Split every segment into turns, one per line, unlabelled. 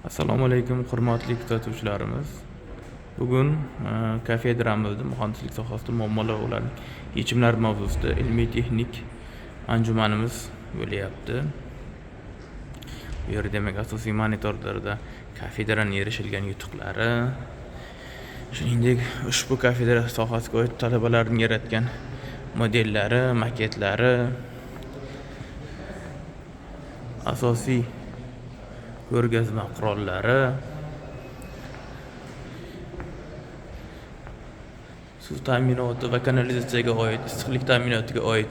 Assalomu alaykum, hurmatli kuzatuvchilarimiz. Bugun kafedramizda muhandislik sohasida muammolar va ularning yechimlari mavzusida ilmiy-texnik anjumanimiz bo'lyapti. Bu yerda demak asosiy monitorlarda kafedraning erishilgan yutuqlari, shuningdek ushbu kafedra sohasiga oid talabalarning yaratgan modellari, maketlari, asosiy ko'rgazma qurollari, suv ta'minoti va kanalizatsiyaga oid, issiqlik ta'minotiga oid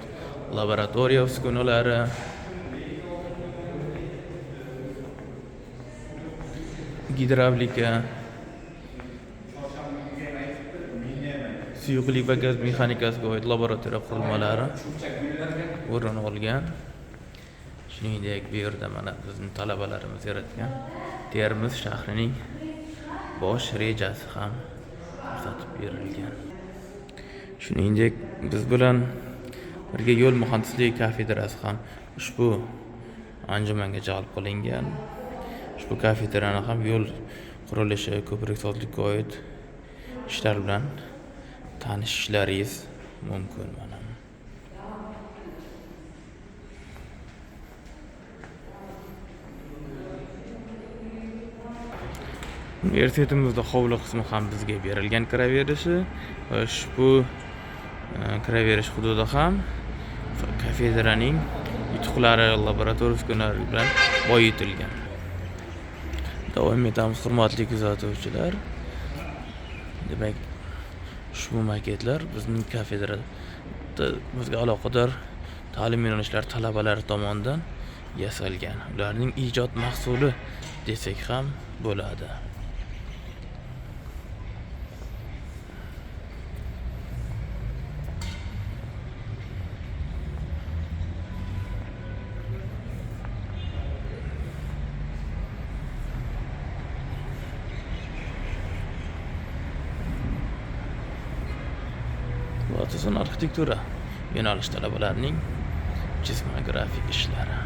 laboratoriya uskunalari, gidravlika, suyuqlik va gaz mexanikasiga oid laboratoriya qurilmalari o'rin olgan. Shuningdek, bu yerda mana bizning talabalarimiz yaratgan Termiz shahrining bosh rejasi ham ko'rsatib berilgan. Shuningdek, biz bilan birga yo'l muhandisligi kafedrasi ham ushbu anjumanga jalb qilingan. Ushbu kafedrani ham yo'l qurilishi, ko'prik sozlikka oid ishlar bilan tanishishlaringiz mumkin. Mana universitetimizda hovli qismi ham bizga berilgan kiraverishi va ushbu kiraverish hududi ham kafedraning yutuqlari, laboratoriya uskunalari bilan boyitilgan. Davom etamiz, hurmatli kuzatuvchilar. Demak, ushbu maketlar bizning kafedrada bizga aloqador ta'lim yo'nalishlari talabalari tomonidan yasalgan. Ularning ijod mahsuli desak ham bo'ladi. Asosan arxitektura yo'nalish talabalarining chizma-grafik ishlari.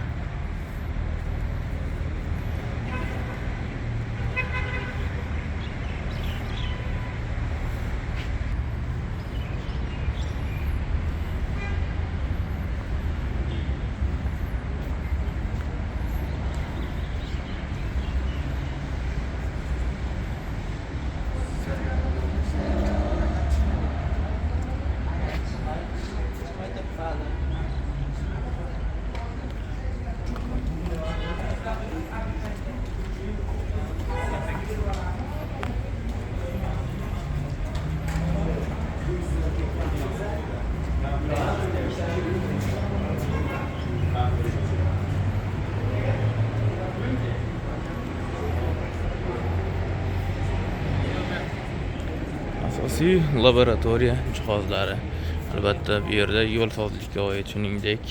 Asosiy laboratoriya jihozlari. Albatta, bu yerda yo'l sozlikka oid, shuningdek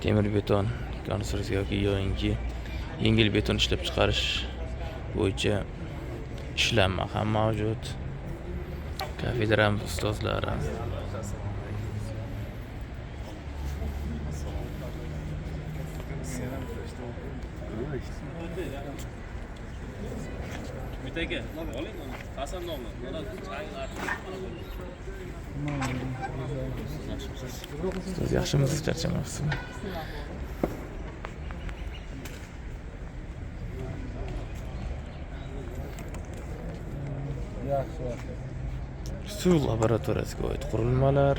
temir beton konstruksiya yoki yengil beton ishlab chiqarish bo'yicha ishlanma ham mavjud. Kafedramiz ustozlari Ustoz, yaxshimisiz, charchamayapsizmi? Suv laboratoriyasiga oid qurilmalar,